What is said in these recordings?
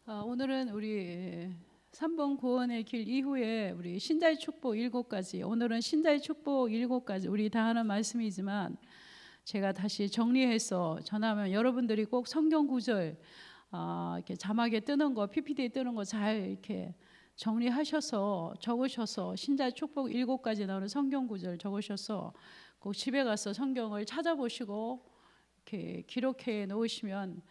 오늘은 우리 3번 구원의 길 이후에 우리 신자의 축복 7가지, 오늘은 신자의 축복 7가지 우리 다 하는 말씀이지만 제가 다시 정리해서 전하면 여러분들이 꼭 성경 구절 이렇게 자막에 뜨는 거, PPT에 뜨는 거 잘 이렇게 정리하셔서 적으셔서 신자의 축복 7가지 나오는 성경 구절 적으셔서 꼭 집에 가서 성경을 찾아보시고 이렇게 기록해 놓으시면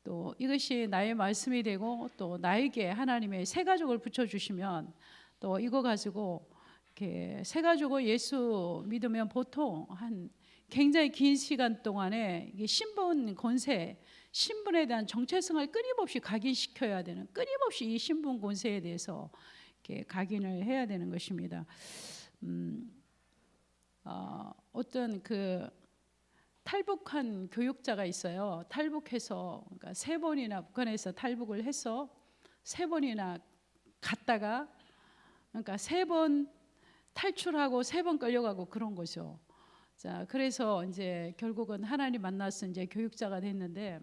또 이것이 나의 말씀이 되고 또 나에게 하나님의 새 가족을 붙여주시면 또 이거 가지고 이렇게 새 가족을 예수 믿으면 보통 한 굉장히 긴 시간 동안에 이게 신분 권세, 신분에 대한 정체성을 끊임없이 각인시켜야 되는, 끊임없이 이 신분 권세에 대해서 이렇게 각인을 해야 되는 것입니다. 어떤 그 탈북한 교육자가 있어요. 탈북해서 그러니까 3번이나 북한에서 탈북을 해서 3번이나 갔다가 그러니까 3번 탈출하고 3번 끌려가고 그런 거죠. 자, 그래서 이제 결국은 하나님 만나서 이제 교육자가 됐는데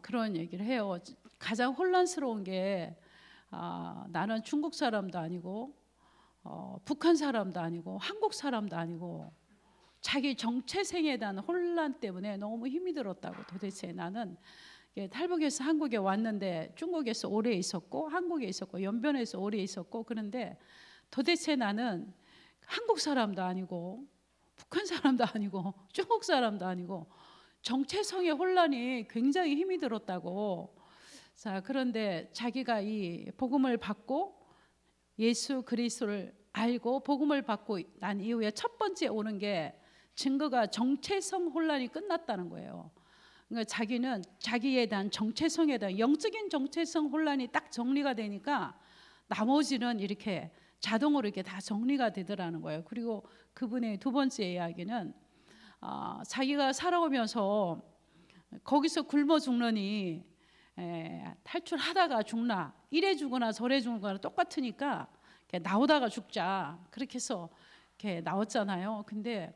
그런 얘기를 해요. 가장 혼란스러운 게 나는 중국 사람도 아니고 북한 사람도 아니고 한국 사람도 아니고 자기 정체성에 대한 혼란 때문에 너무 힘이 들었다고. 도대체 나는 탈북해서 한국에 왔는데 중국에서 오래 있었고 한국에 있었고 연변에서 오래 있었고 그런데 도대체 나는 한국 사람도 아니고 북한 사람도 아니고 중국 사람도 아니고 정체성의 혼란이 굉장히 힘이 들었다고. 자, 그런데 자기가 이 복음을 받고 예수 그리스도를 알고 복음을 받고 난 이후에 첫 번째 오는 게 증거가 정체성 혼란이 끝났다는 거예요. 그러니까 자기는 자기에 대한 정체성에 대한 영적인 정체성 혼란이 딱 정리가 되니까 나머지는 이렇게 자동으로 이렇게 다 정리가 되더라는 거예요. 그리고 그분의 두 번째 이야기는 자기가 살아오면서 거기서 굶어 죽느니 탈출하다가 죽나 이래 죽거나 저래 죽거나 똑같으니까 나오다가 죽자 그렇게 해서 이렇게 나왔잖아요. 근데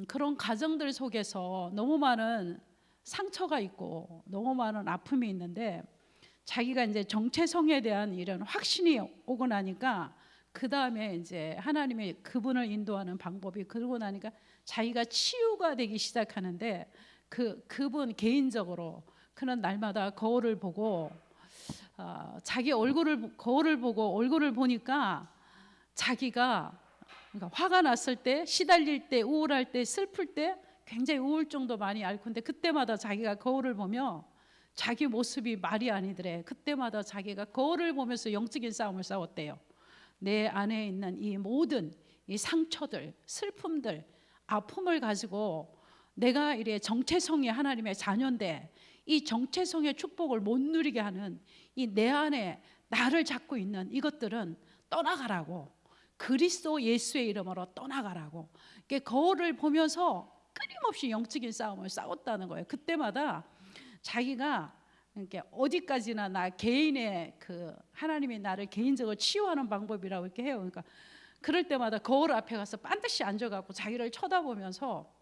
그런 가정들 속에서 너무 많은 상처가 있고 너무 많은 아픔이 있는데 자기가 이제 정체성에 대한 이런 확신이 오고 나니까 그 다음에 이제 하나님의 그분을 인도하는 방법이 그러고 나니까 자기가 치유가 되기 시작하는데 그분 개인적으로 그는 날마다 거울을 보고 자기 거울을 보고 얼굴을 보니까 자기가 그러니까 화가 났을 때, 시달릴 때, 우울할 때, 슬플 때 굉장히 우울증도 많이 앓고 근데 그때마다 자기가 거울을 보며 자기 모습이 말이 아니더래. 그때마다 자기가 거울을 보면서 영적인 싸움을 싸웠대요. 내 안에 있는 이 모든 이 상처들, 슬픔들, 아픔을 가지고 내가 이래 정체성이 하나님의 자녀인데 이 정체성의 축복을 못 누리게 하는 이 내 안에 나를 잡고 있는 이것들은 떠나가라고. 그리스도 예수의 이름으로 떠나가라고. 거울을 보면서 끊임없이 영적인 싸움을 싸웠다는 거예요. 그때마다 자기가 이렇게 어디까지나 나 개인의 그 하나님이 나를 개인적으로 치유하는 방법이라고 이렇게 해요. 그러니까 그럴 때마다 거울 앞에 가서 반드시 앉아갖고 자기를 쳐다보면서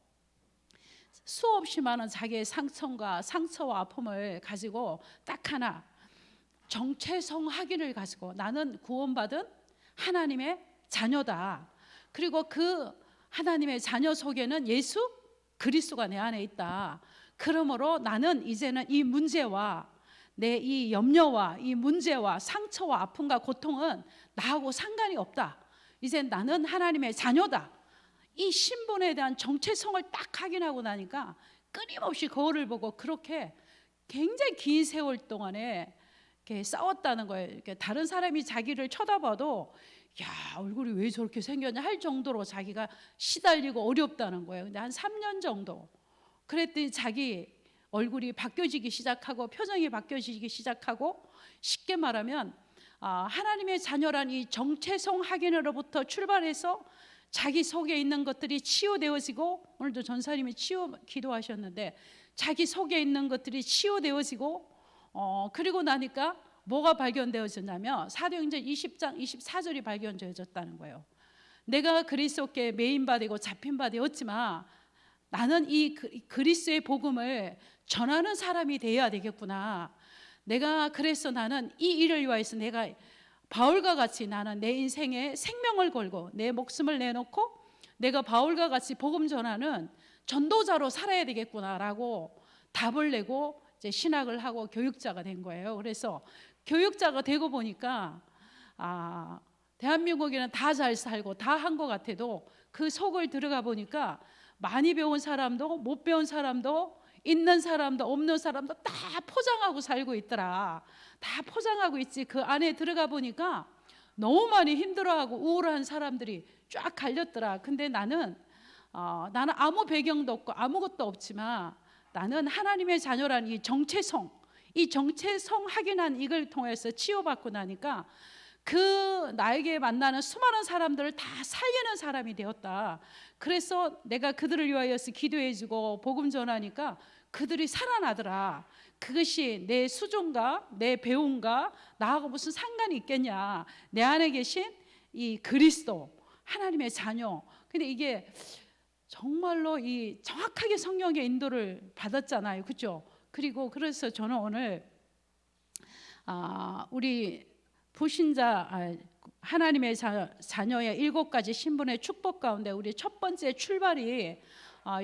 수없이 많은 자기의 상처와 아픔을 가지고 딱 하나 정체성 확인을 가지고 나는 구원받은 하나님의 자녀다. 그리고 그 하나님의 자녀 속에는 예수 그리스도가 내 안에 있다. 그러므로 나는 이제는 이 문제와 내 이 염려와 이 문제와 상처와 아픔과 고통은 나하고 상관이 없다. 이제 나는 하나님의 자녀다. 이 신분에 대한 정체성을 딱 확인하고 나니까 끊임없이 거울을 보고 그렇게 굉장히 긴 세월 동안에 이렇게 싸웠다는 거예요. 이렇게 다른 사람이 자기를 쳐다봐도 야, 얼굴이 왜 저렇게 생겼냐 할 정도로 자기가 시달리고 어렵다는 거예요. 근데 한 3년 정도 그랬더니 자기 얼굴이 바뀌어지기 시작하고 표정이 바뀌어지기 시작하고 쉽게 말하면 하나님의 자녀란 이 정체성 확인으로부터 출발해서 자기 속에 있는 것들이 치유되어지고 오늘도 전사님이 치유 기도하셨는데 자기 속에 있는 것들이 치유되어지고 그리고 나니까 뭐가 발견되어졌냐면 사도행전 20장 24절이 발견되어졌다는 거예요. 내가 그리스도께 메인바되고 잡힌바 되었지만 나는 이 그리스도의 복음을 전하는 사람이 되어야 되겠구나. 내가 그래서 나는 이 일을 위하여서 내가 바울과 같이 나는 내 인생에 생명을 걸고 내 목숨을 내놓고 내가 바울과 같이 복음 전하는 전도자로 살아야 되겠구나라고 답을 내고 이제 신학을 하고 교육자가 된 거예요. 그래서 교육자가 되고 보니까 대한민국에는 다 잘 살고 다 한 것 같아도 그 속을 들어가 보니까 많이 배운 사람도 못 배운 사람도 있는 사람도 없는 사람도 다 포장하고 살고 있더라. 다 포장하고 있지. 그 안에 들어가 보니까 너무 많이 힘들어하고 우울한 사람들이 쫙 갈렸더라. 근데 나는 아무 배경도 없고 아무것도 없지만 나는 하나님의 자녀라는 이 정체성 확인한 이걸 통해서 치유받고 나니까 그 나에게 만나는 수많은 사람들을 다 살리는 사람이 되었다. 그래서 내가 그들을 위하여서 기도해주고 복음 전하니까 그들이 살아나더라. 그것이 내 수종과 내 배움과 나하고 무슨 상관이 있겠냐. 내 안에 계신 이 그리스도 하나님의 자녀. 근데 이게 정말로 이 정확하게 성령의 인도를 받았잖아요. 그렇죠? 그리고 그래서 저는 오늘 우리 불신자 하나님의 자녀의 7가지 신분의 축복 가운데 우리 첫 번째 출발이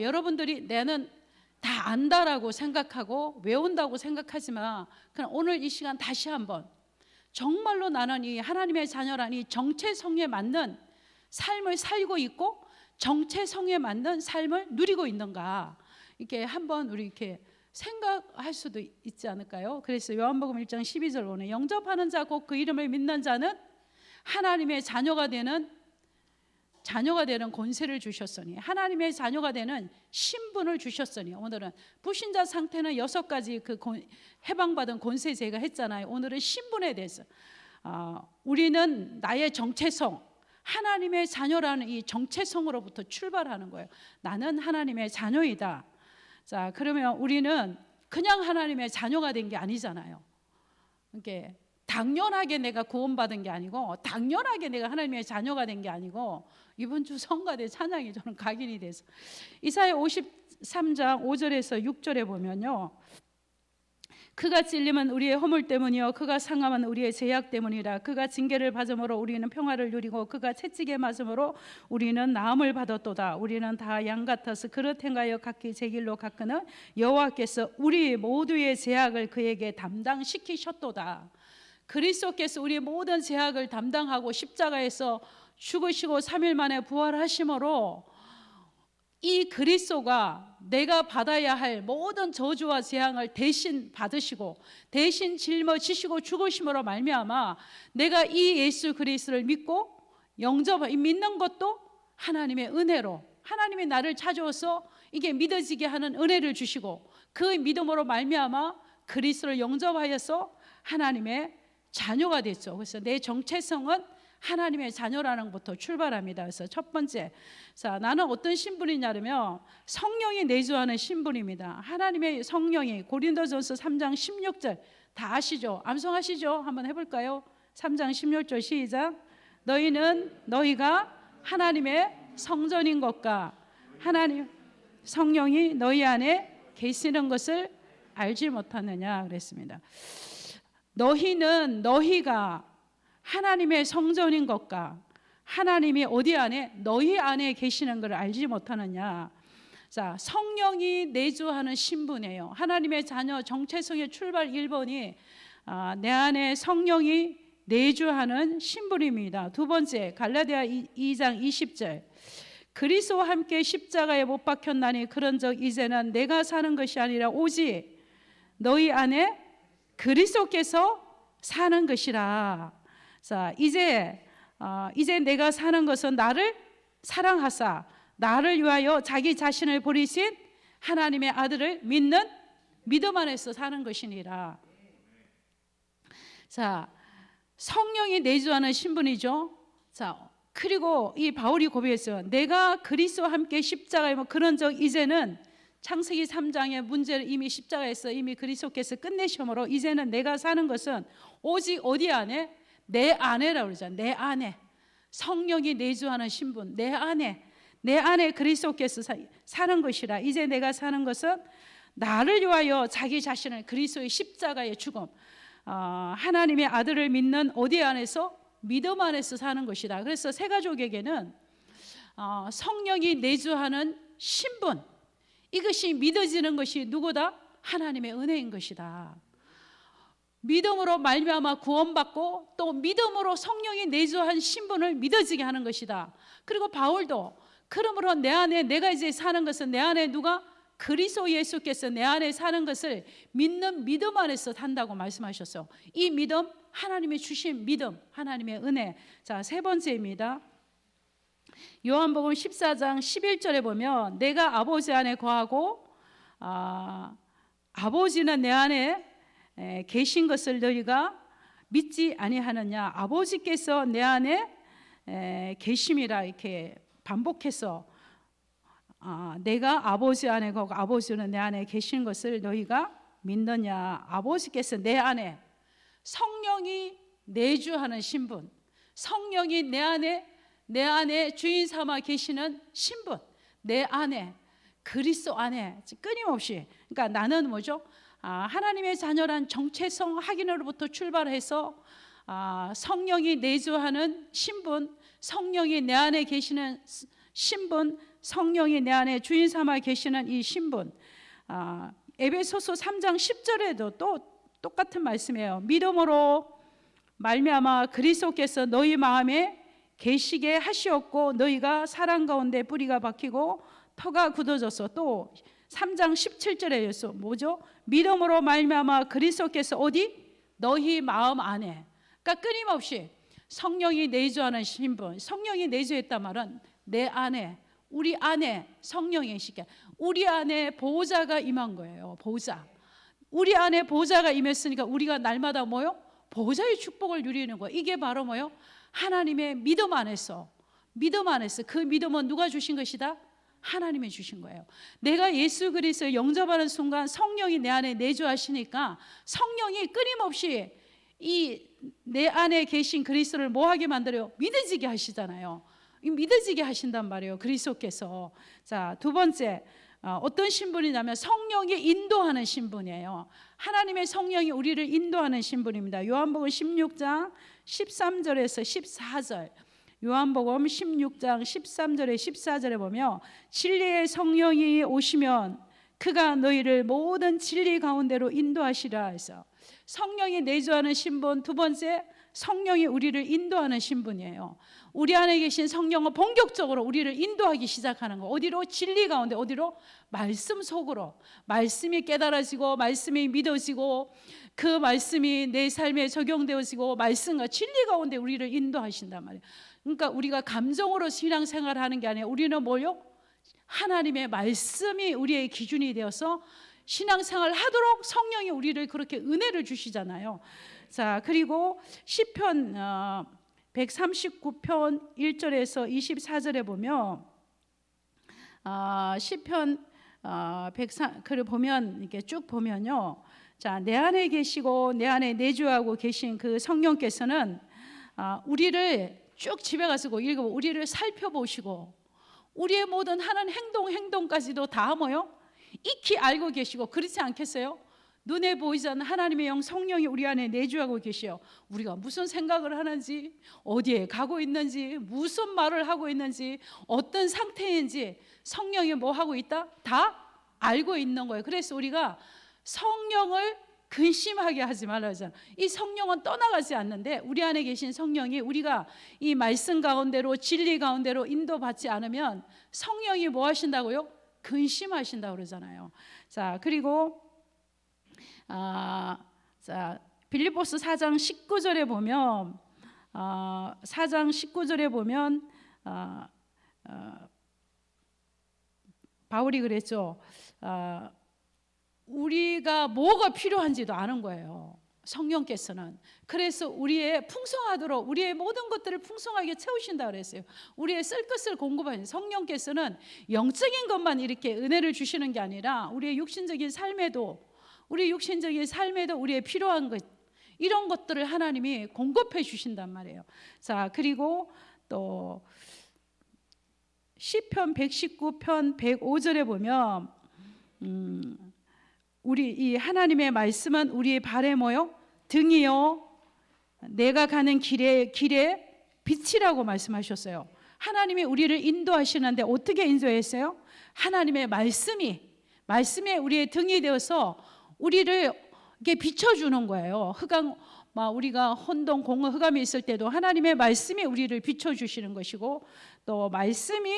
여러분들이 나는 다 안다라고 생각하고 외운다고 생각하지만 그냥 오늘 이 시간 다시 한번 정말로 나는 이 하나님의 자녀란 이 정체성에 맞는 삶을 살고 있고 정체성에 맞는 삶을 누리고 있는가 이렇게 한번 우리 이렇게 생각할 수도 있지 않을까요? 그래서 요한복음 1장 12절 오늘 영접하는 자 곧 그 이름을 믿는 자는 하나님의 자녀가 되는 권세를 주셨으니 하나님의 자녀가 되는 신분을 주셨으니 오늘은 불신자 상태는 6가지 그 해방받은 권세 제가 했잖아요. 오늘은 신분에 대해서 우리는 나의 정체성 하나님의 자녀라는 이 정체성으로부터 출발하는 거예요. 나는 하나님의 자녀이다. 자, 그러면 우리는 그냥 하나님의 자녀가 된 게 아니잖아요. 이게 당연하게 내가 구원받은 게 아니고 당연하게 내가 하나님의 자녀가 된 게 아니고 이번 주 성가대 찬양이 저는 각인이 돼서 이사야 53장 5절에서 6절에 보면요. 그가 찔림은 우리의 허물 때문이요 그가 상함은 우리의 죄악 때문이라. 그가 징계를 받음으로 우리는 평화를 누리고 그가 채찍에 맞음으로 우리는 나음을 받았도다. 우리는 다 양 같아서 그릇 행하여 각기 제 길로 갔거늘 여호와께서 우리 모두의 죄악을 그에게 담당시키셨도다. 그리스도께서 우리 모든 죄악을 담당하고 십자가에서 죽으시고 3일 만에 부활하심으로 이 그리스도가 내가 받아야 할 모든 저주와 재앙을 대신 받으시고 대신 짊어지시고 죽으심으로 말미암아 내가 이 예수 그리스도를 믿고 믿는 것도 하나님의 은혜로 하나님이 나를 찾아와서 이게 믿어지게 하는 은혜를 주시고 그 믿음으로 말미암아 그리스도를 영접하여서 하나님의 자녀가 됐죠. 그래서 내 정체성은 하나님의 자녀라는 것부터 출발합니다. 그래서 첫 번째, 자, 나는 어떤 신분이냐면 성령이 내주하는 신분입니다. 하나님의 성령이 고린도전서 3장 16절 다 아시죠? 암송하시죠? 한번 해볼까요? 3장 16절 시작. 너희가 하나님의 성전인 것과 하나님 성령이 너희 안에 계시는 것을 알지 못하느냐 그랬습니다. 너희가 하나님의 성전인 것과 하나님이 어디 안에 너희 안에 계시는 것을 알지 못하느냐. 자, 성령이 내주하는 신분이에요. 하나님의 자녀 정체성의 출발 1번이 내 안에 성령이 내주하는 신분입니다. 두 번째, 갈라디아 2장 20절. 그리스도와 함께 십자가에 못 박혔나니 그런즉 이제는 내가 사는 것이 아니라 오직 너희 안에 그리스도께서 사는 것이라. 자, 이제 내가 사는 것은 나를 사랑하사 나를 위하여 자기 자신을 버리신 하나님의 아들을 믿는 믿음 안에서 사는 것이니라. 자, 성령이 내주하는 신분이죠. 자, 그리고 이 바울이 고백했어요. 내가 그리스도와 함께 십자가에 그런즉 이제는 창세기 3장의 문제를 이미 십자가에서 이미 그리스도께서 끝내심으로 이제는 내가 사는 것은 오직 어디 안에? 내 안에라고 그러잖아요. 내 안에 성령이 내주하는 신분, 내 안에 그리스도께서 사는 것이라. 이제 내가 사는 것은 나를 위하여 자기 자신을 그리스도의 십자가의 죽음, 하나님의 아들을 믿는 어디 안에서? 믿음 안에서 사는 것이다. 그래서 새 가족에게는 성령이 내주하는 신분, 이것이 믿어지는 것이 누구다? 하나님의 은혜인 것이다. 믿음으로 말미암아 구원받고 또 믿음으로 성령이 내주한 신분을 믿어지게 하는 것이다. 그리고 바울도 그러므로 내 안에 내가 이제 사는 것은 내 안에 누가? 그리스도 예수께서 내 안에 사는 것을 믿는 믿음 안에서 산다고 말씀하셨어요. 이 믿음, 하나님이 주신 믿음, 하나님의 은혜. 자, 세 번째입니다. 요한복음 14장 11절에 보면 내가 아버지 안에 거하고 아버지는 내 안에 계신 것을 너희가 믿지 아니하느냐. 아버지께서 내 안에 계심이라 이렇게 반복해서 내가 아버지 안에 거하고 아버지는 내 안에 계신 것을 너희가 믿느냐. 아버지께서 내 안에, 성령이 내주하는 신분, 성령이 내 안에 주인 삼아 계시는 신분, 내 안에 그리스도 안에 끊임없이, 그러니까 나는 뭐죠? 하나님의 자녀란 정체성 확인으로부터 출발해서 성령이 내주하는 신분, 성령이 내 안에 계시는 신분, 성령이 내 안에 주인 삼아 계시는 이 신분. 에베소서 3장 10절에도 또 똑같은 말씀이에요. 믿음으로 말미암아 그리스도께서 너희 마음에 계시게 하시었고 너희가 사랑 가운데 뿌리가 박히고 터가 굳어져서, 또 3장 17절에 뭐죠? 믿음으로 말미암아 그리스도께서 어디? 너희 마음 안에. 그러니까 끊임없이 성령이 내주하는 신분, 성령이 내주했단 말은 내 안에, 우리 안에 성령이 시켜, 우리 안에 보호자가 임한 거예요. 보호자. 우리 안에 보호자가 임했으니까 우리가 날마다 뭐요? 보호자의 축복을 누리는 거예요. 이게 바로 뭐요? 하나님의 믿음 안에서, 믿음 안에서. 그 믿음은 누가 주신 것이다? 하나님이 주신 거예요. 내가 예수 그리스도를 영접하는 순간 성령이 내 안에 내주하시니까 성령이 끊임없이 이 내 안에 계신 그리스도를 뭐하게 만들어요? 믿어지게 하시잖아요. 믿어지게 하신단 말이에요, 그리스도께서. 자, 두 번째, 어떤 신분이냐면 성령이 인도하는 신분이에요. 하나님의 성령이 우리를 인도하는 신분입니다. 요한복음 16장 13절에서 14절. 요한복음 16장 13절에 14절에 보면 진리의 성령이 오시면 그가 너희를 모든 진리 가운데로 인도하시라 해서, 성령이 내주하는 신분. 두 번째, 성령이 우리를 인도하는 신분이에요. 우리 안에 계신 성령은 본격적으로 우리를 인도하기 시작하는 거. 어디로? 진리 가운데. 어디로? 말씀 속으로. 말씀이 깨달아지고 말씀이 믿어지고 그 말씀이 내 삶에 적용되어지고 말씀과 진리 가운데 우리를 인도하신단 말이에요. 그러니까 우리가 감정으로 신앙생활을 하는 게 아니라 우리는 뭐요? 하나님의 말씀이 우리의 기준이 되어서 신앙생활을 하도록 성령이 우리를 그렇게 은혜를 주시잖아요. 자, 그리고 시편 139편 1절에서 24절에 보면 시편 103, 보면 이렇게 쭉 보면요. 자, 내 안에 계시고 내 안에 내주하고 계신 그 성령께서는 우리를 쭉 집에 가서 읽어 우리를 살펴보시고 우리의 모든 하는 행동까지도 다 뭐요? 익히 알고 계시고, 그렇지 않겠어요? 눈에 보이지 않는 하나님의 영 성령이 우리 안에 내주하고 계시요. 우리가 무슨 생각을 하는지, 어디에 가고 있는지, 무슨 말을 하고 있는지, 어떤 상태인지 성령이 뭐 하고 있다? 다 알고 있는 거예요. 그래서 우리가 성령을 근심하게 하지 말라 하잖아요. 이 성령은 떠나가지 않는데 우리 안에 계신 성령이, 우리가 이 말씀 가운데로 진리 가운데로 인도받지 않으면 성령이 뭐 하신다고요? 근심하신다고 그러잖아요. 자, 그리고 자, 빌립보서 4장 19절에 보면 4장 19절에 보면 바울이 그랬죠. 우리가 뭐가 필요한지도 아는 거예요, 성령께서는. 그래서 우리의 풍성하도록 우리의 모든 것들을 풍성하게 채우신다 그랬어요. 우리의 쓸 것을 공급하신 성령께서는 영적인 것만 이렇게 은혜를 주시는 게 아니라 우리의 육신적인 삶에도 우리의 필요한 것, 이런 것들을 하나님이 공급해 주신단 말이에요. 자, 그리고 또 시편 119편 105절에 보면 우리 이 하나님의 말씀은 우리의 발에 뭐요? 등이요 내가 가는 길에 빛이라고 말씀하셨어요. 하나님이 우리를 인도하시는데 어떻게 인도했어요? 하나님의 말씀이 우리의 등이 되어서 우리를 이렇게 비춰주는 거예요. 우리가 혼돈, 공허, 흑암이 있을 때도 하나님의 말씀이 우리를 비춰주시는 것이고, 또 말씀이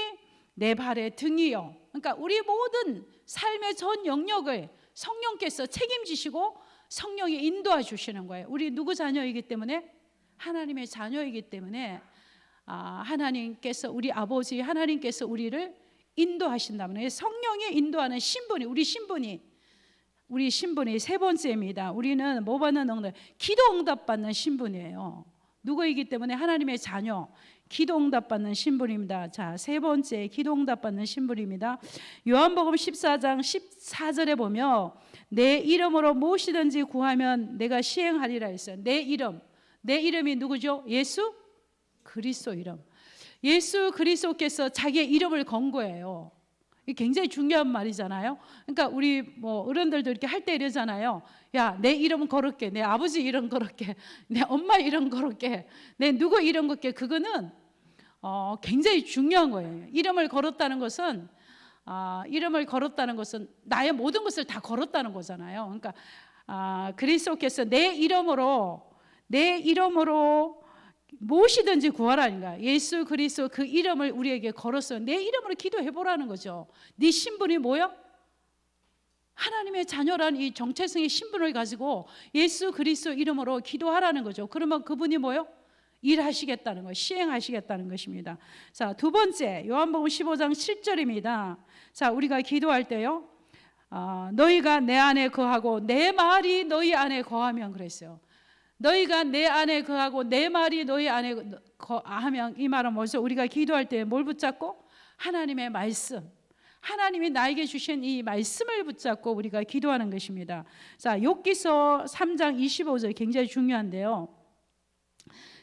내 발의 등이요. 그러니까 우리 모든 삶의 전 영역을 성령께서 책임지시고 성령이 인도해 주시는 거예요. 우리 누구 자녀이기 때문에? 하나님의 자녀이기 때문에 하나님께서, 우리 아버지 하나님께서 우리를 인도하신다면, 성령이 인도하는 신분이, 우리 신분이 세 번째입니다. 우리는 뭐 받는 응답? 기도 응답 받는 신분이에요. 누구이기 때문에? 하나님의 자녀, 기도 응답 받는 신분입니다. 자, 세 번째 기도 응답 받는 신분입니다. 요한복음 14장 14절에 보면 내 이름으로 무엇이든지 구하면 내가 시행하리라 했어요. 내 이름이 누구죠? 예수 그리스도 이름. 예수 그리스도께서 자기의 이름을 건 거예요. 이게 굉장히 중요한 말이잖아요. 그러니까 우리 어른들도 이렇게 할 때 이러잖아요. 야, 내 이름 걸을게. 내 아버지 이름 걸을게. 내 엄마 이름 걸을게. 내 누구 이름 걸게. 그거는 굉장히 중요한 거예요. 이름을 걸었다는 것은 나의 모든 것을 다 걸었다는 거잖아요. 그러니까 그리스도께서 내 이름으로 무엇이든지 구하라니까. 예수 그리스도 그 이름을 우리에게 걸었어요. 내 이름으로 기도해 보라는 거죠. 네 신분이 뭐야? 하나님의 자녀란 이 정체성의 신분을 가지고 예수 그리스도 이름으로 기도하라는 거죠. 그러면 그분이 뭐요? 일하시겠다는 거, 시행하시겠다는 것입니다. 자, 두 번째 요한복음 15장 7절입니다. 자, 우리가 기도할 때요, 너희가 내 안에 거하고 내 말이 너희 안에 거하면, 그랬어요. 너희가 내 안에 거하고 내 말이 너희 안에 거하면, 이 말은 뭐죠? 우리가 기도할 때 뭘 붙잡고? 하나님의 말씀, 하나님이 나에게 주신 이 말씀을 붙잡고 우리가 기도하는 것입니다. 자, 욥기서 3장 25절 굉장히 중요한데요.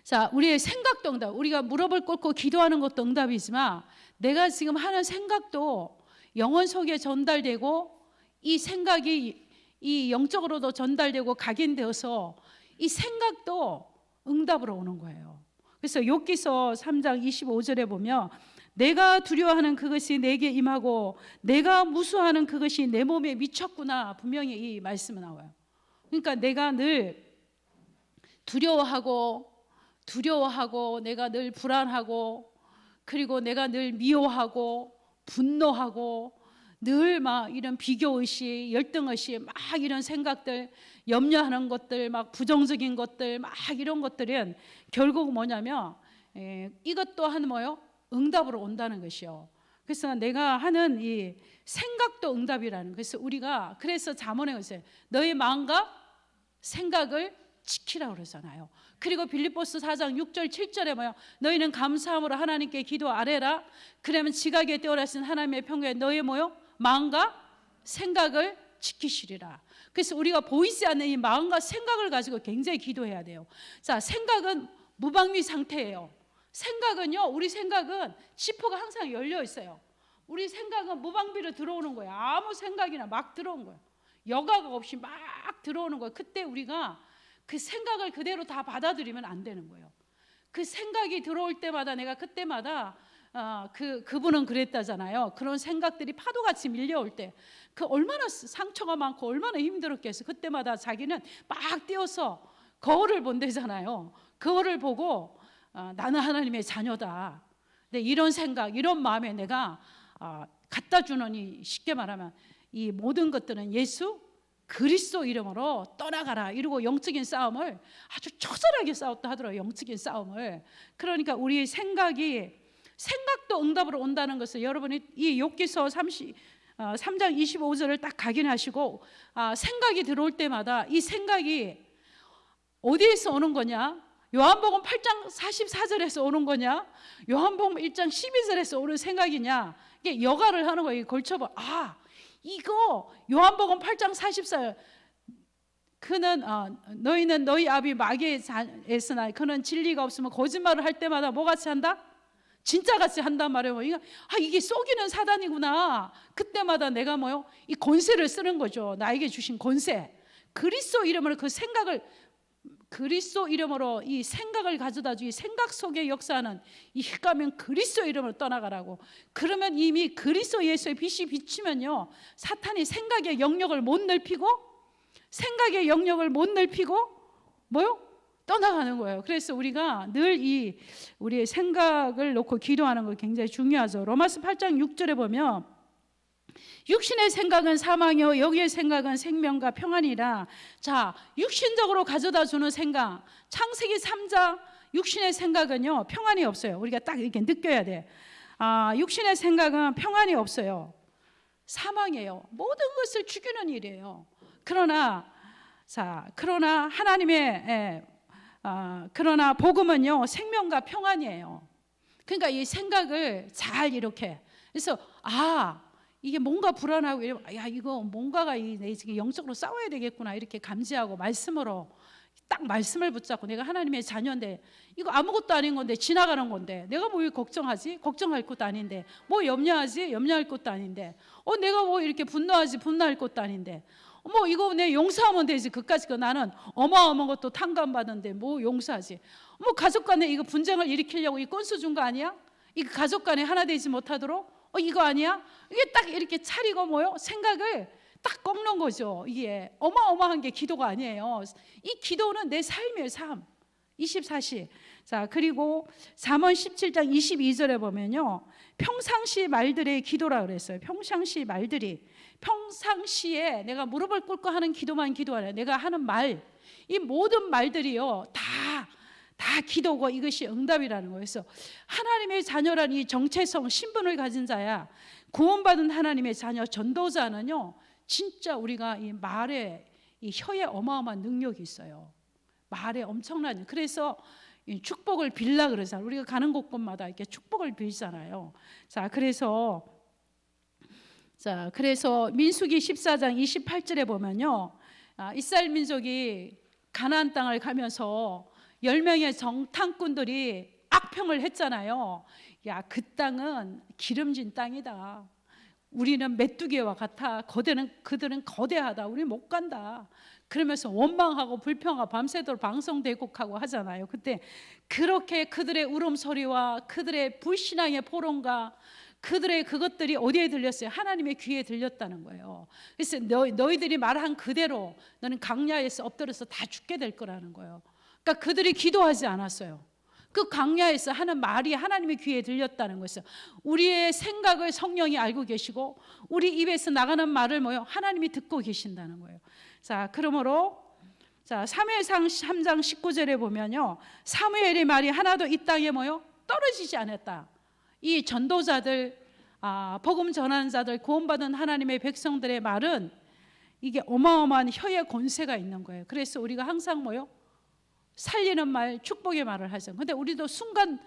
자, 우리의 생각도 응답, 우리가 무릎을 꿇고 기도하는 것도 응답이지만 내가 지금 하는 생각도 영혼 속에 전달되고, 이 생각이 이 영적으로도 전달되고 각인되어서 이 생각도 응답으로 오는 거예요. 그래서 욥기서 3장 25절에 보면 내가 두려워하는 그것이 내게 임하고 내가 무수하는 그것이 내 몸에 미쳤구나, 분명히 이 말씀은 나와요. 그러니까 내가 늘 두려워하고 내가 늘 불안하고, 그리고 내가 늘 미워하고 분노하고 늘 막 이런 비교의식, 열등의식, 막 이런 생각들, 염려하는 것들, 막 부정적인 것들, 막 이런 것들은 결국 뭐냐면 이것 또한 뭐요? 응답으로 온다는 것이요. 그래서 내가 하는 이 생각도 응답이라는. 그래서 우리가 잠언에 있어요. 너의 마음과 생각을 지키라고 그러잖아요. 그리고 빌립보서 4장 6절 7절에 뭐요? 너희는 감사함으로 하나님께 기도 아뢰라. 그러면 지각에 뛰어나신 하나님의 평강에 너의 뭐요? 마음과 생각을 지키시리라. 그래서 우리가 보이지 않는 이 마음과 생각을 가지고 굉장히 기도해야 돼요. 자, 생각은 무방비 상태예요. 우리 생각은 지퍼가 항상 열려 있어요. 우리 생각은 무방비로 들어오는 거예요. 아무 생각이나 막 들어온 거예요. 여과가 없이 막 들어오는 거예요. 그때 우리가 그 생각을 그대로 다 받아들이면 안 되는 거예요. 그 생각이 들어올 때마다 내가 그때마다 그분은 그랬다잖아요. 그런 생각들이 파도같이 밀려올 때 그 얼마나 상처가 많고 얼마나 힘들었겠어. 그때마다 자기는 막 뛰어서 거울을 본대잖아요. 거울을 보고 나는 하나님의 자녀다. 근데 이런 생각, 이런 마음에 내가 갖다 주는, 이 쉽게 말하면 이 모든 것들은 예수 그리스도 이름으로 떠나가라, 이러고 영적인 싸움을 아주 처절하게 싸웠다 하더라고요. 영적인 싸움을. 그러니까 우리 생각도 응답으로 온다는 것을 여러분이 이 욥기서 3장 25절을 딱 각인하시고, 생각이 들어올 때마다 이 생각이 어디에서 오는 거냐? 요한복음 8장 44절에서 오는 거냐? 요한복음 1장 12절에서 오는 생각이냐? 이게 여과를 하는 거예요. 걸쳐봐. 이거 요한복음 8장 44절, 그는 너희는 너희 아비 마귀의 자였으나 그는 진리가 없으면 거짓말을 할 때마다 뭐같이 한다? 진짜같이 한단 말이에요. 이게 속이는 사단이구나. 그때마다 내가 이 권세를 쓰는 거죠. 나에게 주신 권세, 그리스도 이름으로 그 생각을 그리스도 이름으로 이 생각을 가져다 주기, 생각 속에 역사하는 이 흑가면 그리스도 이름으로 떠나가라고. 그러면 이미 그리스도 예수의 빛이 비치면요, 사탄이 생각의 영역을 못 넓히고, 생각의 영역을 못 넓히고 뭐요? 떠나가는 거예요. 그래서 우리가 늘 이 우리의 생각을 놓고 기도하는 거 굉장히 중요하죠. 로마서 8장 6절에 보면 육신의 생각은 사망이요 여기의 생각은 생명과 평안이라. 자, 육신적으로 가져다 주는 생각, 창세기 3장 육신의 생각은요 평안이 없어요. 우리가 딱 이렇게 느껴야 돼. 육신의 생각은 평안이 없어요. 사망이에요. 모든 것을 죽이는 일이에요. 그러나 하나님의 그러나 복음은요 생명과 평안이에요. 그러니까 이 생각을 잘 이렇게, 그래서 이게 뭔가 불안하고, 야 이거 뭔가가 내 지금 영적으로 싸워야 되겠구나 이렇게 감지하고 말씀으로 딱 말씀을 붙잡고, 내가 하나님의 자녀인데 이거 아무것도 아닌 건데, 지나가는 건데 내가 뭐 걱정하지? 걱정할 것도 아닌데, 뭐 염려하지? 염려할 것도 아닌데, 내가 뭐 이렇게 분노하지? 분노할 것도 아닌데, 뭐 이거 내 용서하면 되지. 그까짓 거 나는 어마어마한 것도 탕감받는데 뭐 용서하지? 뭐 가족 간에 이거 분쟁을 일으키려고 이 건수 준 거 아니야? 이거 가족 간에 하나 되지 못하도록 이거 아니야? 이게 딱 이렇게 차리고 생각을 딱 꺾는 거죠. 이게 어마어마한 게 기도가 아니에요. 이 기도는 내 삶이에요. 삶 24시. 자, 그리고 잠언 17장 22절에 보면요, 평상시 말들의 기도라 그랬어요. 평상시 말들이, 평상시에 내가 무릎을 꿇고 하는 기도만 기도하래. 내가 하는 말, 이 모든 말들이요 다 기도고 이것이 응답이라는 거예요. 그래서 하나님의 자녀란 이 정체성, 신분을 가진 자야, 구원받은 하나님의 자녀, 전도자는요 진짜 우리가 이 말에, 이 혀에 어마어마한 능력이 있어요. 말에 엄청난. 그래서 이 축복을 빌라 그러잖아요. 우리가 가는 곳곳마다 이렇게 축복을 빌잖아요. 그래서 민수기 14장 28절에 보면요, 이스라엘 민족이 가나안 땅을 가면서 10명의 정탐꾼들이 악평을 했잖아요. 야, 그 땅은 기름진 땅이다. 우리는 메뚜기와 같아. 그들은 거대하다. 우리 못 간다. 그러면서 원망하고 불평하고 밤새도록 방송대곡하고 하잖아요. 그때 그렇게 그들의 울음소리와 그들의 불신앙의 포럼과 그들의 그것들이 어디에 들렸어요? 하나님의 귀에 들렸다는 거예요. 그래서 너희들이 말한 그대로 너는 강야에서 엎드려서 다 죽게 될 거라는 거예요. 그러니까 그들이 기도하지 않았어요. 그 강야에서 하는 말이 하나님의 귀에 들렸다는 것이죠. 우리의 생각을 성령이 알고 계시고 우리 입에서 나가는 말을 하나님이 듣고 계신다는 거예요. 그러므로 사무엘상 3장 19절에 보면요, 사무엘의 말이 하나도 이 땅에 떨어지지 않았다. 이 전도자들, 복음 전하는 자들, 구원받은 하나님의 백성들의 말은 이게 어마어마한 혀의 권세가 있는 거예요. 그래서 우리가 항상 살리는 말, 축복의 말을 하죠. 근데 우리도 순간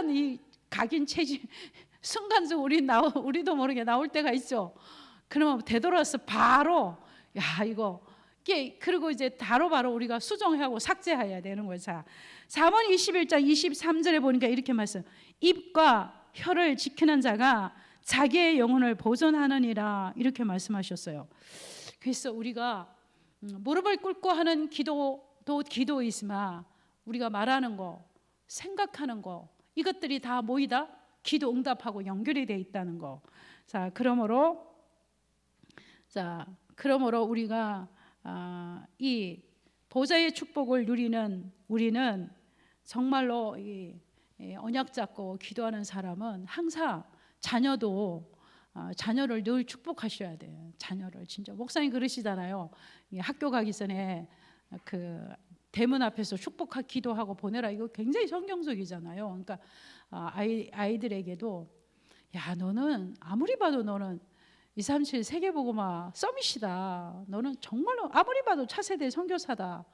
이 각인 체질, 순간적으로 우리도 모르게 나올 때가 있죠. 그러면 되돌아서 바로 그리고 이제 바로 우리가 수정하고 삭제해야 되는 거예요. 잠언 21장 23절에 보니까 이렇게 말씀, 입과 혀를 지키는 자가 자기의 영혼을 보존하느니라, 이렇게 말씀하셨어요. 그래서 우리가 무릎을 꿇고 하는 기도도 기도이지만 우리가 말하는 거, 생각하는 거, 이것들이 다 모이다 기도 응답하고 연결이 되어 있다는 거. 그러므로 우리가 이 보좌의 축복을 누리는 우리는 정말로 이 언약 잡고 기도하는 사람은 항상 자녀를 늘 축복하셔야 돼요. 자녀를 진짜 목사님 그러시잖아요. 학교 가기 전에 그 대문 앞에서 축복하 기도하고 보내라. 이거 굉장히 성경적이잖아요. 그러니까 아이들에게도, 야 너는 아무리 봐도 너는 237 세계복음화 서밋이다. 너는 정말로 아무리 봐도 차세대 선교사다.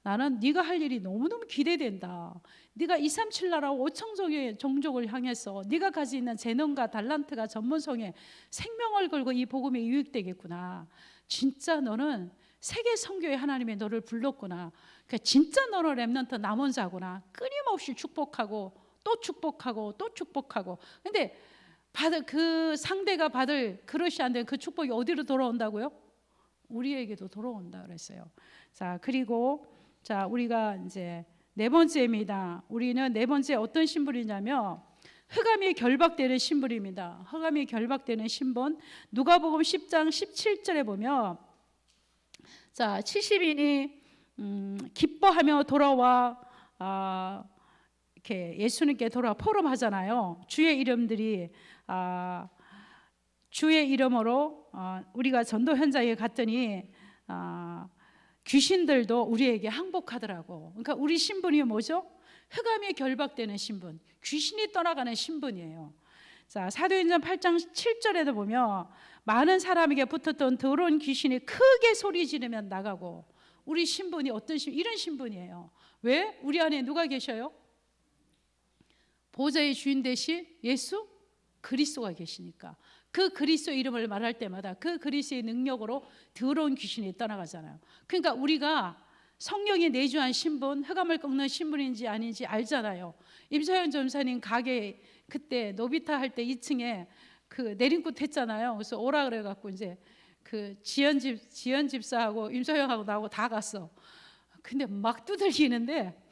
나는 네가 할 일이 너무너무 기대된다. 네가 237 나라 5천 종족을 향해서 네가 가지고 있는 재능과 달란트가 전문성에 생명을 걸고 이 복음에 유익되겠구나. 진짜 너는 세계 선교에 하나님이 너를 불렀구나. 그러니까 진짜 너는 렘넌트 남은 자구나. 끊임없이 축복하고 또 축복하고 또 축복하고. 근데 그 상대가 받을 그릇이 안 되면 그 축복이 어디로 돌아온다고요? 우리에게도 돌아온다 그랬어요. 그리고 자, 우리가 이제 네 번째입니다. 우리는 네 번째 어떤 신분이냐면 흑암이 결박되는 신분입니다. 흑암이 결박되는 신분. 누가복음 10장 17절에 보면 자, 70인이 기뻐하며 돌아와 이렇게 예수님께 돌아와 포럼하잖아요. 주의 이름들이 주의 이름으로 우리가 전도 현장에 갔더니 귀신들도 우리에게 항복하더라고. 그러니까 우리 신분이 뭐죠? 흑암이 결박되는 신분, 귀신이 떠나가는 신분이에요. 자, 사도행전 8장 7절에도 보면 많은 사람에게 붙었던 더러운 귀신이 크게 소리 지르면 나가고, 우리 신분이 어떤 신분? 이런 신분이에요. 왜? 우리 안에 누가 계셔요? 보좌의 주인 되신 예수 그리스도가 계시니까. 그 그리스도 이름을 말할 때마다 그 그리스도의 능력으로 더러운 귀신이 떠나가잖아요. 그러니까 우리가 성령이 내주한 신분, 흑암을 꺾는 신분인지 아닌지 알잖아요. 임서영 전사님 가게 그때 노비타 할 때 2층에 그 내림굿 했잖아요. 그래서 오라 그래갖고 이제 그 지연 집사하고 임서영하고 나하고 다 갔어. 근데 막 두들기는데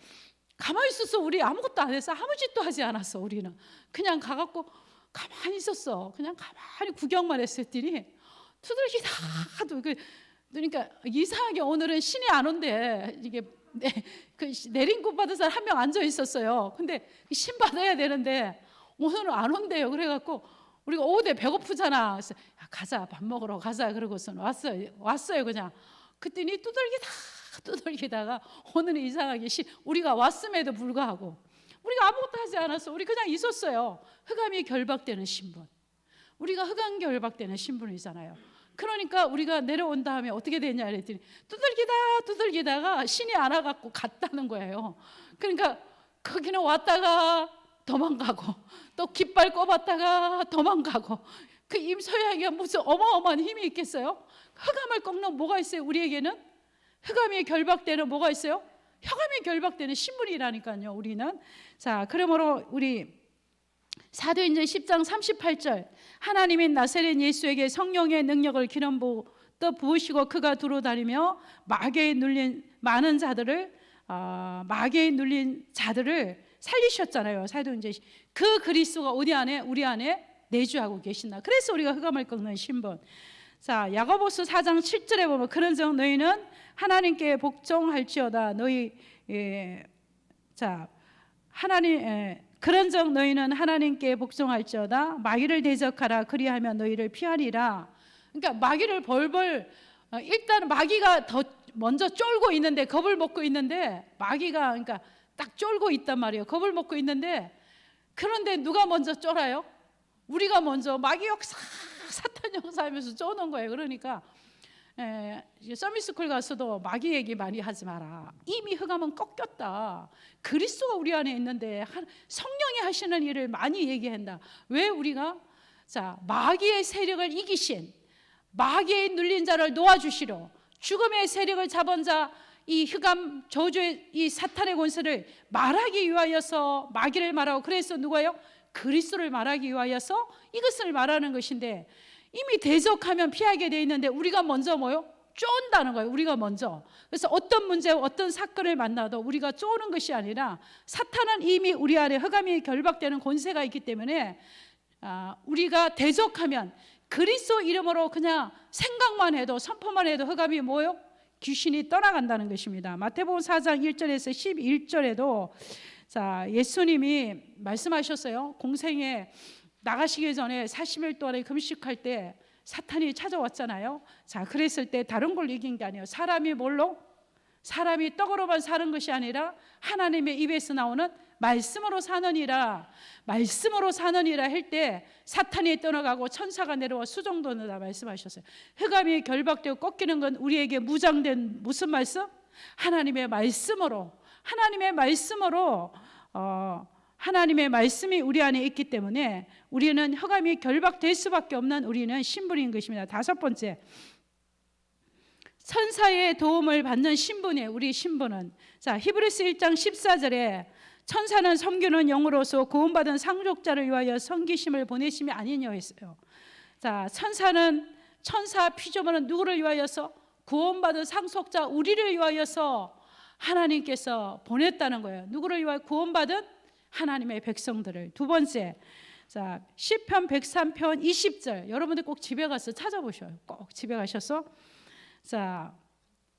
가만히 있었어. 우리 아무것도 안 했어. 아무 짓도 하지 않았어. 우리는 그냥 가갖고 가만히 있었어. 그냥 가만히 구경만 했더니 두들기다도 그러니까 이상하게 오늘은 신이 안 온대. 이게 그 내림굿 받은 사람 한 명 앉아 있었어요. 근데 신 받아야 되는데 오늘은 안 온대요. 그래갖고 우리가 오후에 배고프잖아. 그래서 야, 가자, 밥 먹으러 가자. 그러고서 왔어요. 그냥 그랬더니 두들기다가 오늘은 이상하게 우리가 왔음에도 불구하고 우리가 아무것도 하지 않았어. 우리 그냥 있었어요. 흑암이 결박되는 신분. 우리가 흑암 결박되는 신분이잖아요. 그러니까 우리가 내려온 다음에 어떻게 되냐 그랬더니 두들기다가 신이 안 와갖고 갔다는 거예요. 그러니까 거기는 왔다가 도망가고 또 깃발 꼽았다가 도망가고. 그 임서양이가 무슨 어마어마한 힘이 있겠어요? 흑암을 꺾는 뭐가 있어요? 우리에게는 흑암이 결박되는 뭐가 있어요? 흑암이 결박되는 신분이라니까요. 우리는. 자, 그러므로 우리 사도행전 10장 38절 하나님인 나사렛 예수에게 성령의 능력을 기름 부으시고 그가 두루 다니며 마귀에 눌린 자들을 살리셨잖아요. 사도행전. 그 그리스도가 어디 안에? 우리 안에 내주하고 계신다. 그래서 우리가 흑암을 꺾는 신분. 자, 야고보서 4장 7절에 보면 그런즉 너희는 하나님께 복종할지어다. 그런즉 너희는 하나님께 복종할지어다. 마귀를 대적하라. 그리하면 너희를 피하리라. 그러니까 마귀를 벌벌 일단 마귀가 더 먼저 쫄고 있는데 겁을 먹고 있는데 마귀가 그러니까 딱 쫄고 있단 말이에요. 겁을 먹고 있는데 그런데 누가 먼저 쫄아요? 우리가 먼저 마귀 역사, 사탄 역사하면서 쫓는 거예요. 그러니까 서밋스쿨 가서도 마귀 얘기 많이 하지 마라. 이미 흑암은 꺾였다. 그리스도가 우리 안에 있는데 성령이 하시는 일을 많이 얘기한다. 왜 우리가 마귀의 세력을 이기신 마귀에 눌린 자를 놓아주시러 죽음의 세력을 잡은 자 이 흑암 저주의 이 사탄의 권세를 말하기 위하여서 마귀를 말하고 그래서 누가요? 그리스도를 말하기 위하여서 이것을 말하는 것인데 이미 대적하면 피하게 돼 있는데 우리가 먼저 뭐요? 쫀다는 거예요. 우리가 먼저. 그래서 어떤 문제, 어떤 사건을 만나도 우리가 쪼는 것이 아니라 사탄은 이미 우리 안에 흑암이 결박되는 권세가 있기 때문에 우리가 대적하면 그리스도 이름으로 그냥 생각만 해도 선포만 해도 흑암이 뭐요? 귀신이 떠나간다는 것입니다. 마태복음 4장 1절에서 11절에도 예수님이 말씀하셨어요. 공생에 나가시기 전에 40일 동안에 금식할 때 사탄이 찾아왔잖아요. 그랬을 때 다른 걸 이긴 게 아니에요. 사람이 떡으로만 사는 것이 아니라 하나님의 입에서 나오는 말씀으로 사느니라 할 때 사탄이 떠나가고 천사가 내려와 수종도는다 말씀하셨어요. 흑암이 결박되고 꺾이는 건 우리에게 무장된 무슨 말씀? 하나님의 말씀으로 하나님의 말씀이 우리 안에 있기 때문에 우리는 흑암이 결박될 수밖에 없는 우리는 신분인 것입니다. 다섯 번째, 천사의 도움을 받는 신분이에요. 우리 신분은 히브리서 1장 14절에 천사는 섬기는 영으로서 구원받은 상속자를 위하여 섬기심을 보내심이 아니냐 했어요. 천사 피조물은 누구를 위하여서? 구원받은 상속자 우리를 위하여서 하나님께서 보냈다는 거예요. 누구를 위하여? 구원받은 하나님의 백성들을. 두 번째, 자, 시편 103편 20절. 여러분들 꼭 집에 가서 찾아보셔요. 꼭 집에 가셔서. 자,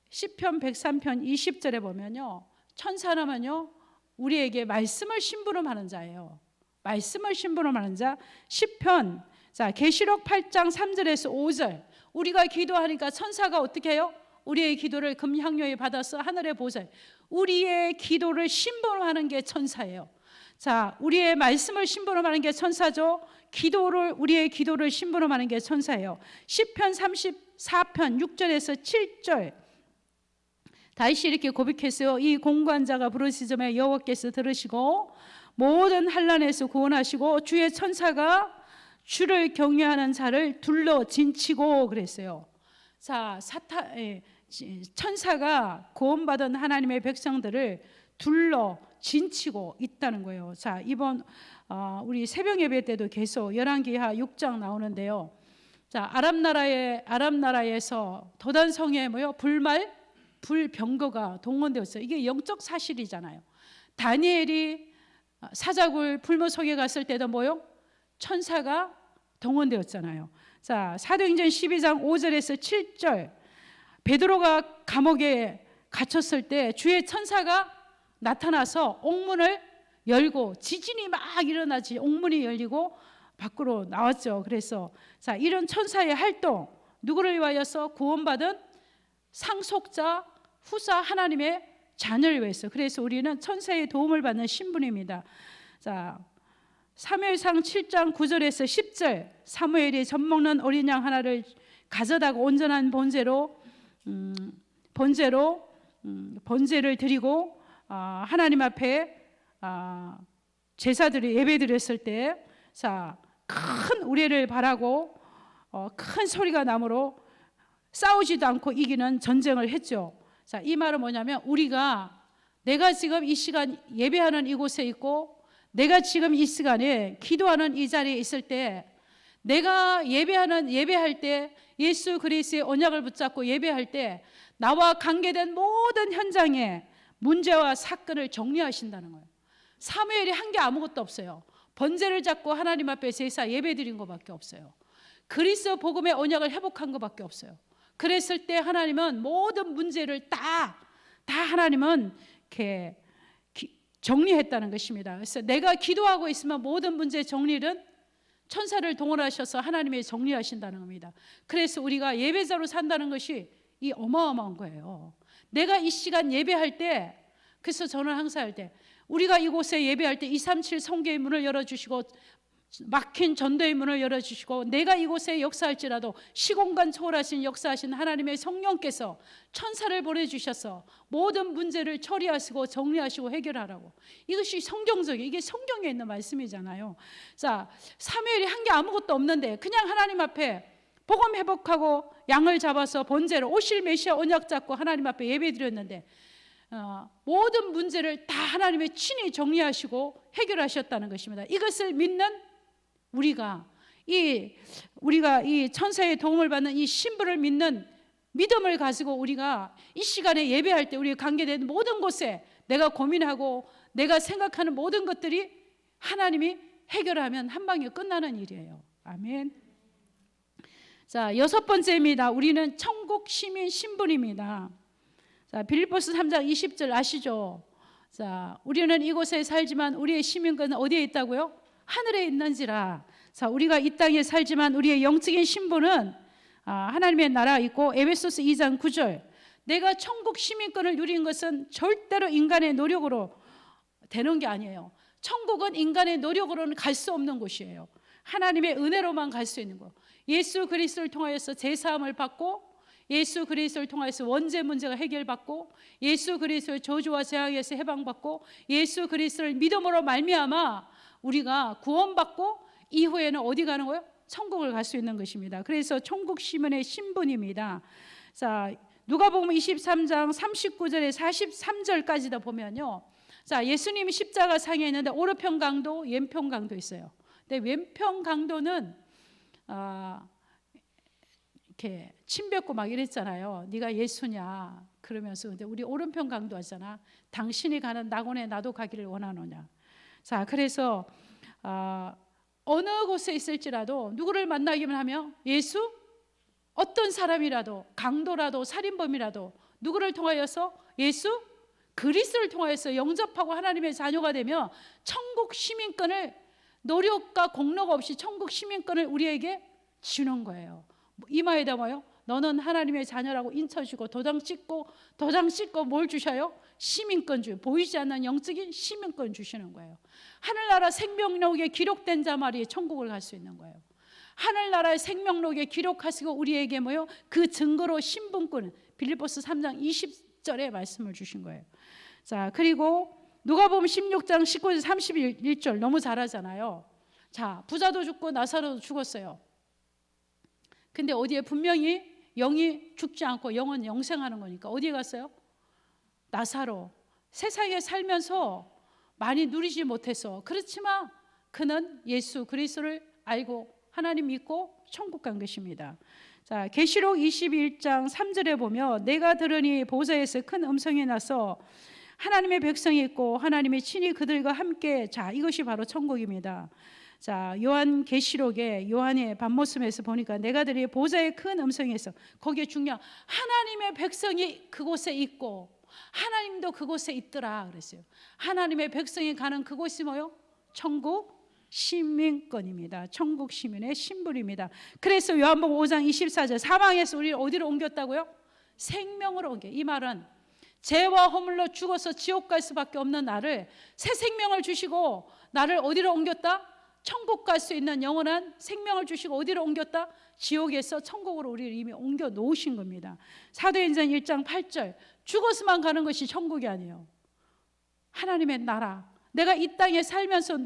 시편 103편 20절에 보면요, 천사라면요 우리에게 말씀을 심부름하는 자예요. 말씀을 심부름하는 자. 시편, 자, 계시록 8장 3절에서 5절. 우리가 기도하니까 천사가 어떻게 해요? 우리의 기도를 금향료에 받아서 하늘에 보좌에, 우리의 기도를 심부름하는 게 천사예요. 자, 우리의 말씀을 심부름하는 게 천사죠. 우리의 기도를 심부름하는 게 천사예요. 시편 34편 6절에서 7절. 다윗이 이렇게 고백했어요. 이 공관자가 부르시즘에 여호와께서 들으시고 모든 환난에서 구원하시고 주의 천사가 주를 경외하는 자를 둘러 진치고 그랬어요. 자, 천사가 구원받은 하나님의 백성들을 둘러 진치고 있다는 거예요. 자, 이번 우리 새벽 예배 때도 계속 열왕기하 6장 나오는데요. 자, 아람 나라에서 도단성에 불병거가 동원되었어요. 이게 영적 사실이잖아요. 다니엘이 사자굴 불못 속에 갔을 때도 천사가 동원되었잖아요. 자, 사도행전 12장 5절에서 7절. 베드로가 감옥에 갇혔을 때 주의 천사가 나타나서 옥문을 열고, 지진이 막 일어나지 옥문이 열리고 밖으로 나왔죠. 그래서 자, 이런 천사의 활동, 누구를 위하여서? 구원받은 상속자, 후사 하나님의 자녀를 위해서. 그래서 우리는 천사의 도움을 받는 신분입니다. 자, 사무엘상 7장 9절에서 10절. 사무엘이 젖먹는 어린 양 하나를 가져다가 온전한 번제를 드리고 하나님 앞에 제사들이 예배드렸을 때, 자, 큰 우레를 바라고 큰 소리가 나므로 싸우지도 않고 이기는 전쟁을 했죠. 자, 이 말은 뭐냐면, 내가 지금 이 시간 예배하는 이곳에 있고, 내가 지금 이 시간에 기도하는 이 자리에 있을 때, 내가 예배할 때, 예수 그리스도의 언약을 붙잡고 예배할 때 나와 관계된 모든 현장에 문제와 사건을 정리하신다는 거예요. 사무엘이 한 게 아무것도 없어요. 번제를 잡고 하나님 앞에 제사 예배드린 것밖에 없어요. 그리스도 복음의 언약을 회복한 것밖에 없어요. 그랬을 때 하나님은 모든 문제를 다 하나님은 이렇게 정리했다는 것입니다. 그래서 내가 기도하고 있으면 모든 문제 정리는 천사를 동원하셔서 하나님이 정리하신다는 겁니다. 그래서 우리가 예배자로 산다는 것이 이 어마어마한 거예요. 내가 이 시간 예배할 때, 그래서 저는 항상 할 때, 우리가 이곳에 예배할 때 237 성교의 문을 열어주시고 막힌 전도의 문을 열어주시고, 내가 이곳에 역사할지라도 시공간 초월하신 역사하신 하나님의 성령께서 천사를 보내주셔서 모든 문제를 처리하시고 정리하시고 해결하라고. 이것이 이게 성경에 있는 말씀이잖아요. 자, 사무엘이 한 게 아무것도 없는데 그냥 하나님 앞에 복음 회복하고 양을 잡아서 번제로 오실 메시아 언약 잡고 하나님 앞에 예배 드렸는데 모든 문제를 다 하나님의 친히 정리하시고 해결하셨다는 것입니다. 이것을 믿는 우리가 이 천사의 도움을 받는 이 신부를 믿는 믿음을 가지고 우리가 이 시간에 예배할 때 우리가 관계된 모든 곳에 내가 고민하고 내가 생각하는 모든 것들이 하나님이 해결하면 한 방에 끝나는 일이에요. 아멘. 자, 6번째입니다. 우리는 천국 시민 신분입니다. 자, 빌립보서 3장 20절 아시죠? 자, 우리는 이곳에 살지만 우리의 시민권은 어디에 있다고요? 하늘에 있는지라. 자, 우리가 이 땅에 살지만 우리의 영적인 신분은 하나님의 나라에 있고, 에베소서 2장 9절. 내가 천국 시민권을 누린 것은 절대로 인간의 노력으로 되는 게 아니에요. 천국은 인간의 노력으로는 갈 수 없는 곳이에요. 하나님의 은혜로만 갈 수 있는 곳. 예수 그리스도를 통하여서 제사함을 받고, 예수 그리스도를 통해서 원죄 문제가 해결받고, 예수 그리스도의 저주와 재앙에서 해방받고, 예수 그리스도를 믿음으로 말미암아 우리가 구원받고 이후에는 어디 가는 거예요? 천국을 갈 수 있는 것입니다. 그래서 천국 시민의 신분입니다. 자, 누가복음 23장 39절에 43절까지도 보면요. 자, 예수님이 십자가 상에 있는데 오른편 강도, 왼편 강도 있어요. 근데 왼편 강도는 이렇게 침 뱉고 막 이랬잖아요. 네가 예수냐? 그러면서 근데 우리 오른편 강도하잖아. 당신이 가는 낙원에 나도 가기를 원하노냐. 자, 그래서 어느 곳에 있을지라도 누구를 만나기만 하며 예수, 어떤 사람이라도, 강도라도 살인범이라도 누구를 통하여서 예수, 그리스도를 통하여서 영접하고 하나님의 자녀가 되며 천국 시민권을, 노력과 공로가 없이 천국 시민권을 우리에게 주는 거예요. 이마에다 뭐요? 너는 하나님의 자녀라고 인쳐주고 도장 찍고 뭘 주셔요? 시민권 주요. 보이지 않는 영적인 시민권 주시는 거예요. 하늘나라 생명록에 기록된 자만이 천국을 갈 수 있는 거예요. 하늘나라의 생명록에 기록하시고 우리에게 뭐요? 그 증거로 신분권, 빌립보서 3장 20절에 말씀을 주신 거예요. 자, 그리고 누가복음 16장 19절 31절 너무 잘하잖아요. 자, 부자도 죽고 나사로도 죽었어요. 근데 어디에 분명히 영이 죽지 않고 영은 영생하는 거니까 어디에 갔어요? 나사로. 세상에 살면서 많이 누리지 못해서, 그렇지만 그는 예수 그리스도를 알고 하나님 믿고 천국 간 것입니다. 자, 계시록 21장 3절에 보면 내가 들으니 보좌에서 큰 음성이 나서 하나님의 백성이 있고 하나님의 친히 그들과 함께, 자, 이것이 바로 천국입니다. 자, 요한 계시록에 요한의 밤모습에서 보니까 내가 들으니 보좌의 큰 음성이 있어. 거기에 중요한 하나님의 백성이 그곳에 있고 하나님도 그곳에 있더라 그랬어요. 하나님의 백성이 가는 그곳이 뭐요? 천국 시민권입니다. 천국 시민의 신분입니다. 그래서 요한복음 5장 24절 사망에서 우리를 어디로 옮겼다고요? 생명으로 옮겨. 이 말은 죄와 허물로 죽어서 지옥 갈 수밖에 없는 나를 새 생명을 주시고 나를 어디로 옮겼다? 천국 갈 수 있는 영원한 생명을 주시고 어디로 옮겼다? 지옥에서 천국으로 우리를 이미 옮겨 놓으신 겁니다. 사도행전 1장 8절 죽어서만 가는 것이 천국이 아니에요. 하나님의 나라, 내가 이 땅에 살면서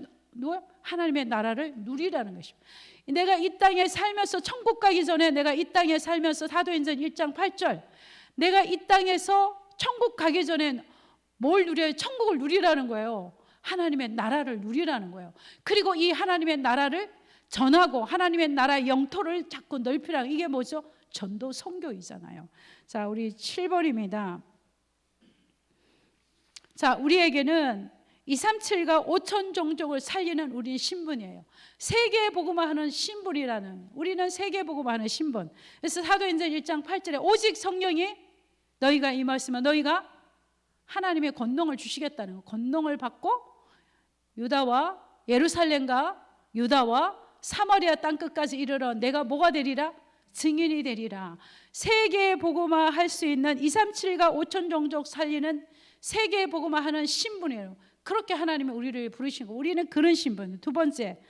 하나님의 나라를 누리라는 것입니다. 내가 이 땅에 살면서 천국 가기 전에 내가 이 땅에 살면서 사도행전 1장 8절 내가 이 땅에서 천국 가기 전에 뭘 누려요? 천국을 누리라는 거예요. 하나님의 나라를 누리라는 거예요. 그리고 이 하나님의 나라를 전하고 하나님의 나라의 영토를 자꾸 넓히라는, 이게 뭐죠? 전도 선교이잖아요. 자, 우리 7번입니다. 자, 우리에게는 237과 5천 종족을 살리는 우리 신분이에요. 세계 복음화하는 신분이라는, 우리는 세계 복음화하는 신분. 그래서 사도행전 1장 8절에 오직 성령이 너희가 임하시면 너희가 하나님의 권능을 주시겠다는 거. 권능을 받고 유다와 예루살렘과 유다와 사마리아 땅끝까지 이르러 내가 뭐가 되리라? 증인이 되리라. 세계 복음화 할 수 있는 237과 5천 종족 살리는 세계 복음화 하는 신분이에요. 그렇게 하나님이 우리를 부르신 거. 우리는 그런 신분. 두 번째,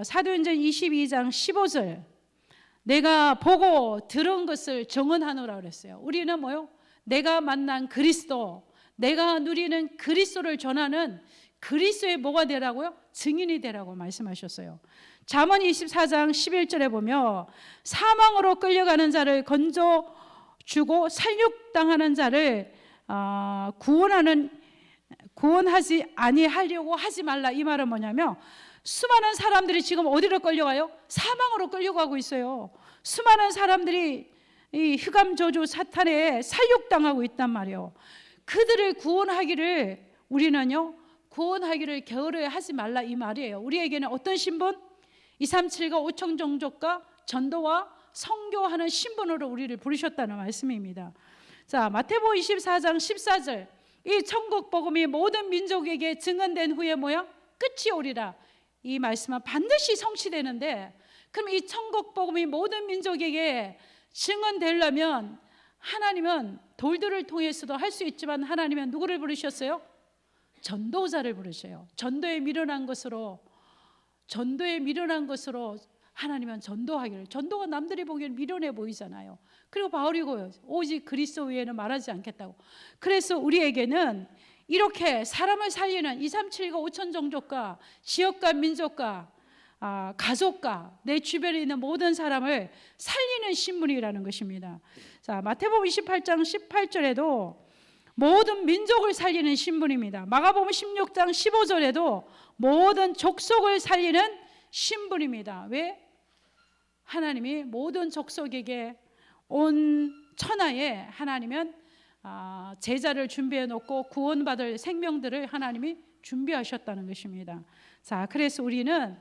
사도행전 22장 15절 내가 보고 들은 것을 정언하노라 그랬어요. 우리는 뭐요? 내가 만난 그리스도, 내가 누리는 그리스도를 전하는 그리스도의 뭐가 되라고요? 증인이 되라고 말씀하셨어요. 잠언 24장 11절에 보면 사망으로 끌려가는 자를 건져주고 살육당하는 자를 구원하지 아니하려고 하지 말라. 이 말은 뭐냐면 수많은 사람들이 지금 어디로 끌려가요? 사망으로 끌려가고 있어요. 수많은 사람들이 이 흑암 저주 사탄에 살육당하고 있단 말이에요. 그들을 구원하기를 우리는요 구원하기를 게으르하지 말라 이 말이에요. 우리에게는 어떤 신분? 237과 5천 종족과 전도와 선교하는 신분으로 우리를 부르셨다는 말씀입니다. 자, 마태복음 24장 14절 이 천국 복음이 모든 민족에게 증언된 후에 뭐야? 끝이 오리라. 이 말씀은 반드시 성취되는데, 그럼 이 천국 복음이 모든 민족에게 증언되려면 하나님은 돌들을 통해서도 할 수 있지만 하나님은 누구를 부르셨어요? 전도자를 부르셔요. 전도에 미련한 것으로 하나님은 전도하기를. 전도가 남들이 보기에는 미련해 보이잖아요. 그리고 바울이고요. 오직 그리스도 외에는 말하지 않겠다고. 그래서 우리에게는 이렇게 사람을 살리는 237과 5천 종족과 지역과 민족과 가족과 내 주변에 있는 모든 사람을 살리는 신분이라는 것입니다. 자, 마태복음 28장 18절에도 모든 민족을 살리는 신분입니다. 마가복음 16장 15절에도 모든 족속을 살리는 신분입니다. 왜? 하나님이 모든 족속에게 온 천하에 하나님은 제자를 준비해 놓고 구원받을 생명들을 하나님이 준비하셨다는 것입니다. 자, 그래서 우리는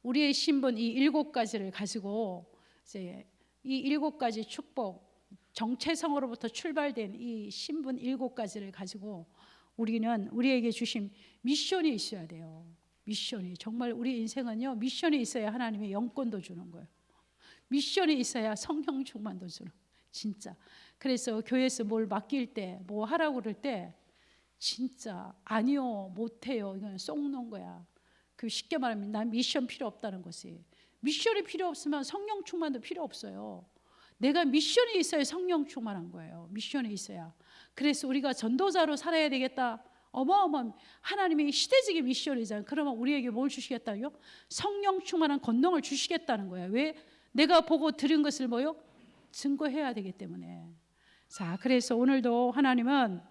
우리의 신분 이 7가지를 가지고 이제 이 7가지 축복, 정체성으로부터 출발된 이 신분 7가지를 가지고 우리는 우리에게 주신 미션이 있어야 돼요. 미션이, 정말 우리 인생은요, 미션이 있어야 하나님의 영권도 주는 거예요. 미션이 있어야 성령 충만도 주는 거예요. 진짜. 그래서 교회에서 뭘 맡길 때, 뭐 하라고 그럴 때 진짜 아니요, 못해요, 이건 쏙 놓은 거야. 그 쉽게 말하면 난 미션 필요 없다는 것이. 미션이 필요 없으면 성령 충만도 필요 없어요. 내가 미션이 있어야 성령 충만한 거예요. 미션이 있어야. 그래서 우리가 전도자로 살아야 되겠다. 어마어마한 하나님의 시대적인 미션이잖아요. 그러면 우리에게 뭘 주시겠다요? 성령 충만한 권능을 주시겠다는 거예요. 왜? 내가 보고 들은 것을 뭐요? 증거해야 되기 때문에. 자, 그래서 오늘도 하나님은,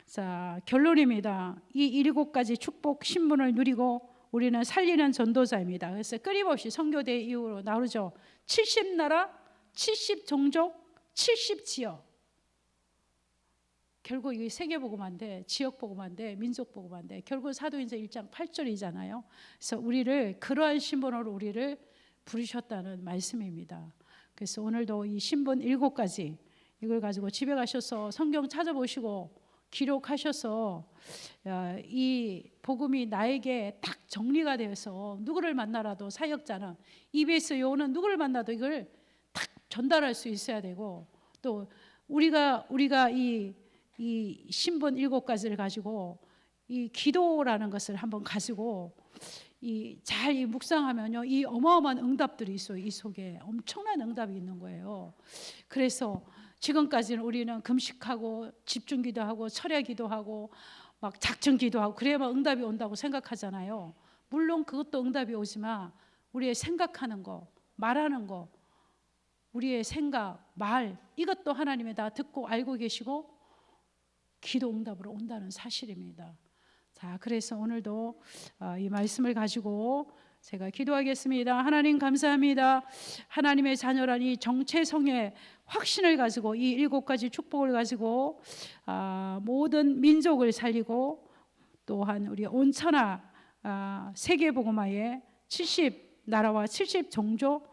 자, 결론입니다. 이 7가지 축복 신분을 누리고 우리는 살리는 전도자입니다. 그래서 끊임없이 선교대 이후로 나오죠. 70나라, 70종족, 70지역. 결국 이 세계복음화인데, 지역복음화인데, 민족복음화인데, 결국 사도행전 1장 8절이잖아요. 그래서 우리를 그러한 신분으로 우리를 부르셨다는 말씀입니다. 그래서 오늘도 이 신분 7가지 이걸 가지고 집에 가셔서 성경 찾아보시고 기록하셔서 이 복음이 나에게 딱 정리가 되어서 누구를 만나라도 사역자는 EBS 요원은 누구를 만나도 이걸 딱 전달할 수 있어야 되고, 또 우리가 이 신분 7가지를 가지고 이 기도라는 것을 한번 가지고 잘 묵상하면요, 이 어마어마한 응답들이 있어요. 이 속에 엄청난 응답이 있는 거예요. 그래서 지금까지는 우리는 금식하고 집중기도하고 철야기도하고 막 작정기도하고 그래야만 응답이 온다고 생각하잖아요. 물론 그것도 응답이 오지만 우리의 생각하는 거, 말하는 거, 우리의 생각, 말, 이것도 하나님이 다 듣고 알고 계시고 기도 응답으로 온다는 사실입니다. 자, 그래서 오늘도 이 말씀을 가지고 제가 기도하겠습니다. 하나님 감사합니다. 하나님의 자녀란 이 정체성의 확신을 가지고 이 7가지 축복을 가지고 모든 민족을 살리고 또한 우리 온천하 세계복음화의 70나라와 70종족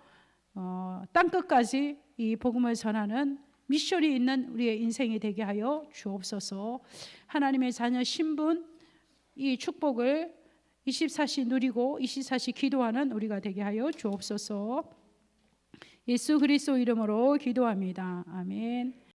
땅끝까지 이 복음을 전하는 미션이 있는 우리의 인생이 되게 하여 주옵소서. 하나님의 자녀 신분 이 축복을 24시 누리고 24시 기도하는 우리가 되게 하여 주옵소서. 예수 그리스도 이름으로 기도합니다. 아멘.